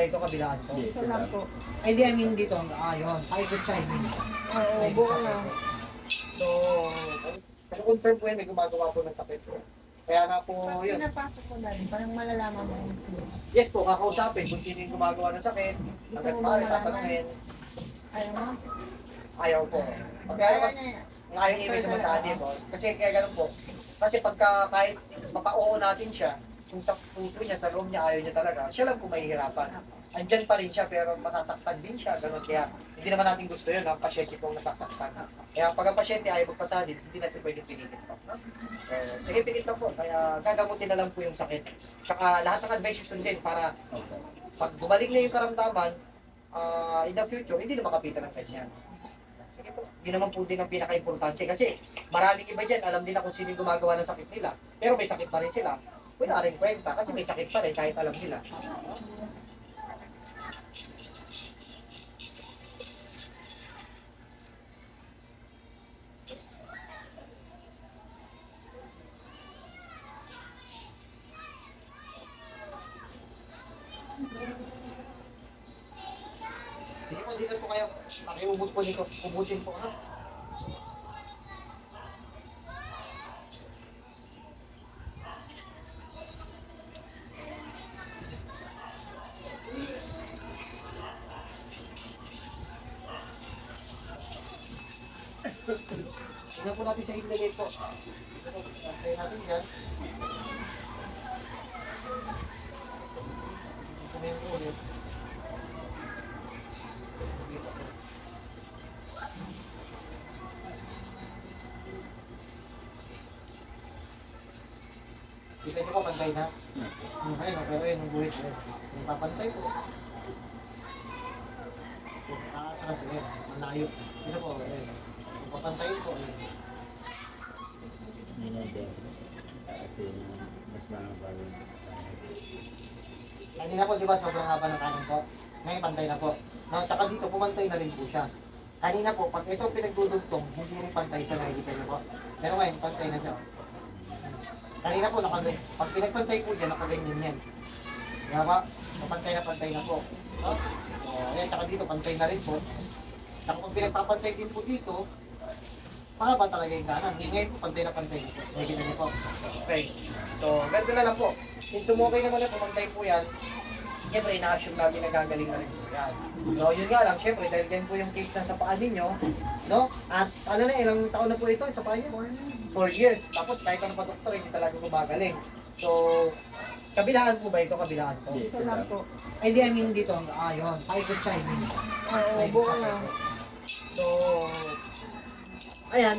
Ito kabilaan ko. Isa lang po. Ay, hindi, I mean dito. Yun. Paikot siya, I mean. Oo, buo na. So, confirm po yan, may gumagawa po ng sakit po. Kaya nga po, Pag yun. pinapasok ko na rin, parang malalaman mo yung flu. Yes po, kakausapin kung sino yung gumagawa ng sakit. Hanggat maaari, tatanungin. Ayaw mo? Ayaw po. Pagka Ayaw niya yan. ayaw niya ibig masabi po. Kasi kaya ganun po. Kasi pagka kahit mapa-oo natin siya, kung sa puso niya, sa loob niya, ayaw niya talaga, siya lang po mahihirapan. Andyan pa rin siya, pero masasaktan din siya. Ganun. Kaya hindi naman natin gusto yun, ang pasyente po ang nasasaktan. Kaya pag ang pasyente ayaw magpasalin, hindi natin pwede pinilit pa. Sige, pikit lang po. Kaya gagamutin na lang po yung sakit. Tsaka lahat ng advice yung sundin para pag bumalik na yung karamdaman, in the future, hindi na makapitan ng kanya. Sige po, yun naman po din ang pinaka-importante kasi maraming iba dyan, alam nila kung sino yung gumagawa ng sakit nila. Pero may sakit pa rin sila. Wala rin kwenta kasi may sakit pa rin kahit alam nila. Sige po, dito po kayo. Pakiubos po dito. Ubusin po. Ha? Tignan po natin sa ilagay po. Try natin dyan. Kumain po ulit. Kita niyo po, pantay na. Ayun, pero ayun, ang buhit. Yung papantay po. Nakakakas yun, malayo. Kita po, ayun. Yung papantay po, ayun. Kasi mas mahaba yun. Kanina po, di ba, sobrang haba ng kanan po. Ngayon, pantay na po. No, tsaka dito, pumantay na rin po siya. Kanina po, pag ito pinagdudugtong, hindi rin pantay ito, nakikita niyo po. Pero ngayon, pantay na siya. Kanina po, nakaganyan. Pag pinagpantay po dyan, nakaganyan yan. Kaya ba, pantay na po. No? So, ayan, tsaka dito, pantay na rin po. Tsaka kung pinagpapantay din po dito, mahaba talaga yung kanan. Ngayon po, pantay na po. Nakikita niyo po. Okay. So, ganito na lang po. Kung tumukay naman na pumantay po yan, siyempre, ina-assume natin na gagaling na rin po yan. No, yun nga lang, siyempre, dahil ganyan po yung case na sa paa ninyo, no? At ano na, ilang taon na po ito sa paa niyo? 4 years. Tapos kahit ano pa doktor, hindi talaga gumagaling. So, kabilaan po ba ito? Kabilaan po? Isa lang po. Ay, hindi, I mean dito. Yun. Paikot siya, I mean. Oo, buo na. So, ayan.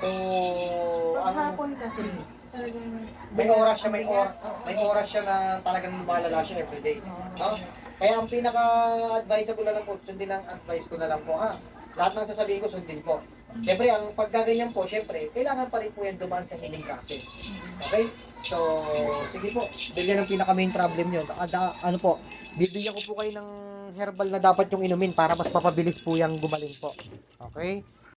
So, Pag hapon kasi, talagang... may oras siya, may oras siya na talagang lumalala siya everyday. No? Kaya ang pinaka-advisable na lang po, sundin ang advice ko na lang po, ha? Lahat ng sasabihin ko, sundin po. Siyempre, ang paggaganyan po, siyempre, kailangan pa rin po yan dumaan sa healing process. Okay? So, sige po, bigyan ng pinaka-main problem nyo. Ano po, bibigyan ko po kayo ng herbal na dapat yung inumin para mas papabilis po yung gumaling po. Okay?